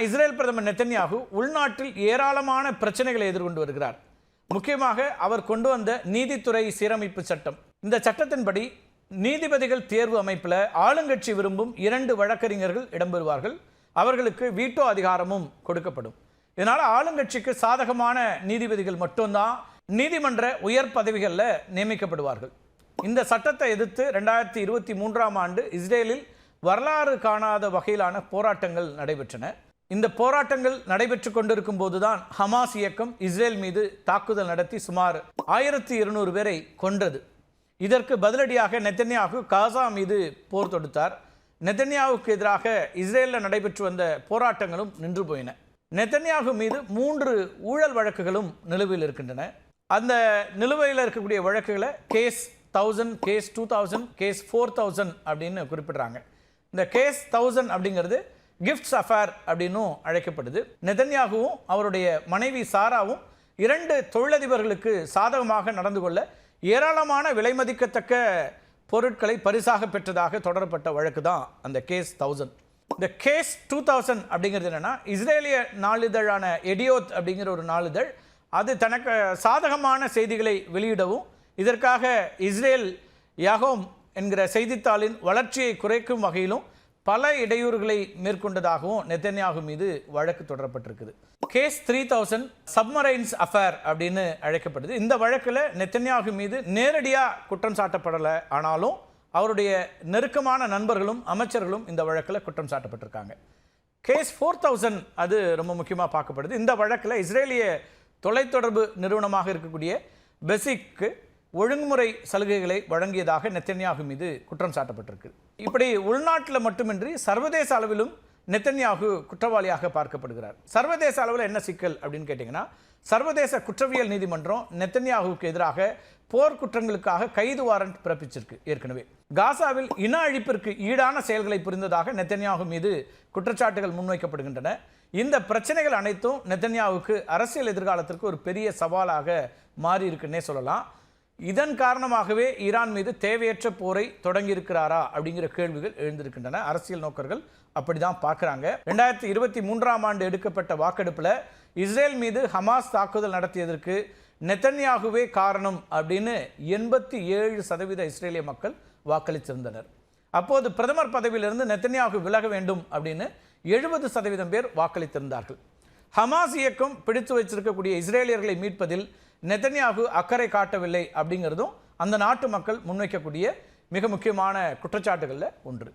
Israel பிரதமர் நெத்தன்யாகு உள்நாட்டில் ஏராளமான பிரச்சனைகளை எதிர்கொண்டு வருகிறார். முக்கியமாக அவர் கொண்டு வந்த நீதித்துறை சீரமைப்பு சட்டம். இந்த சட்டத்தின்படி நீதிபதிகள் தேர்வு அமைப்பில் ஆளுங்கட்சி விரும்பும் 2 வழக்கறிஞர்கள் இடம்பெறுவார்கள். அவர்களுக்கு வீட்டோ அதிகாரமும் கொடுக்கப்படும். இதனால் ஆளுங்கட்சிக்கு சாதகமான நீதிபதிகள் மட்டும்தான் நீதிமன்ற உயர் பதவிகளில் நியமிக்கப்படுவார்கள். இந்த சட்டத்தை எதிர்த்து 2023ஆம் ஆண்டு இஸ்ரேலில் வரலாறு காணாத வகையிலான போராட்டங்கள் நடைபெற்றன. இந்த போராட்டங்கள் நடைபெற்று கொண்டிருக்கும் போதுதான் ஹமாஸ் இயக்கம் இஸ்ரேல் மீது தாக்குதல் நடத்தி சுமார் 1200 பேரை கொன்றது. இதற்கு பதிலடியாக நெத்தன்யாகு காசா மீது போர் தொடுத்தார். நெத்தன்யாவுக்கு எதிராக இஸ்ரேலில் நடைபெற்று வந்த போராட்டங்களும் நின்று போயின. நெத்தன்யாகு மீது 3 ஊழல் வழக்குகளும் நிலுவையில் இருக்கின்றன. அந்த நிலுவையில் இருக்கக்கூடிய வழக்குகளை கேஸ் 1000, கேஸ் 2000, கேஸ் 4000 அப்படின்னு குறிப்பிடுறாங்க. இந்த கேஸ் 1000 அப்படிங்கிறது கிஃப்ட்ஸ் அஃபேர் அப்படின்னும் அழைக்கப்படுது. நெதன்யாகுவும் அவருடைய மனைவி சாராவும் 2 தொழிலதிபர்களுக்கு சாதகமாக நடந்து கொள்ள ஏராளமான விலைமதிக்கத்தக்க பொருட்களை பரிசாக பெற்றதாக தொடரப்பட்ட வழக்கு தான் அந்த கேஸ் 1000. இந்த கேஸ் 2000 அப்படிங்கிறது என்னன்னா, இஸ்ரேலிய நாளிதழான எடியோத் அப்படிங்கிற ஒரு நாளிதழ் அது தனக்கு சாதகமான செய்திகளை வெளியிடவும் இதற்காக இஸ்ரேல் யாகோம் என்கிற செய்தித்தாளின் வளர்ச்சியை குறைக்கும் வகையிலும் பல இடையூறுகளை மேற்கொண்டதாகவும் நெத்தன்யாகு மீது வழக்கு தொடரப்பட்டிருக்குது. கேஸ் 3000 சப்மரைன்ஸ் அஃபேர் அப்படின்னு அழைக்கப்படுது. இந்த வழக்கில் நெத்தன்யாகு மீது நேரடியாக குற்றம் சாட்டப்படலை. ஆனாலும் அவருடைய நெருக்கமான நண்பர்களும் அமைச்சர்களும் இந்த வழக்கில் குற்றம் சாட்டப்பட்டிருக்காங்க. கேஸ் 4000 அது ரொம்ப முக்கியமாக பார்க்கப்படுது. இந்த வழக்கில் இஸ்ரேலிய தொலைத்தொடர்பு நிறுவனமாக இருக்கக்கூடிய பெசிக்கு ஒழுங்குமுறை சலுகைகளை வழங்கியதாக நெத்தன்யாகு மீது குற்றம் சாட்டப்பட்டிருக்கு. இப்படி உள்நாட்டில் மட்டுமின்றி சர்வதேச அளவிலும் நெத்தன்யாகு குற்றவாளியாக பார்க்கப்படுகிறார். சர்வதேச அளவில் என்ன சிக்கல் அப்படின்னு கேட்டிங்கன்னா, சர்வதேச குற்றவியல் நீதிமன்றம் நெத்தன்யாகுவுக்கு எதிராக போர் குற்றங்களுக்காக கைது வாரண்ட் பிறப்பிச்சிருக்கு. ஏற்கனவே காசாவில் இன அழிப்பிற்கு ஈடான செயல்களை புரிந்ததாக நெத்தன்யாகு மீது குற்றச்சாட்டுகள் முன்வைக்கப்படுகின்றன. இந்த பிரச்சனைகள் அனைத்தும் நெத்தன்யாவுக்கு அரசியல் எதிர்காலத்திற்கு ஒரு பெரிய சவாலாக மாறி இருக்குன்னே சொல்லலாம். இதன் காரணமாகவே ஈரான் மீது தேவையற்ற போரை தொடங்கியிருக்கிறாரா அப்படிங்கிற கேள்விகள் எழுந்திருக்கின்றன. அரசியல் நோக்கர்கள் அப்படிதான் பார்க்குறாங்க. 2023ஆம் ஆண்டு எடுக்கப்பட்ட வாக்கெடுப்பில் இஸ்ரேல் மீது ஹமாஸ் தாக்குதல் நடத்தியதற்கு நெத்தன்யாகுவே காரணம் அப்படின்னு 87% இஸ்ரேலிய மக்கள் வாக்களித்திருந்தனர். அப்போது பிரதமர் பதவியிலிருந்து நெத்தன்யாகு விலக வேண்டும் அப்படின்னு 70% பேர் வாக்களித்திருந்தார்கள். ஹமாஸ் இயக்கம் பிடித்து வைத்திருக்கக்கூடிய இஸ்ரேலியர்களை மீட்பதில் நெத்தன்யாகு அக்கறை காட்டவில்லை அப்படிங்கிறதும் அந்த நாட்டு மக்கள் முன்வைக்கக்கூடிய மிக முக்கியமான குற்றச்சாட்டுகளில் ஒன்று.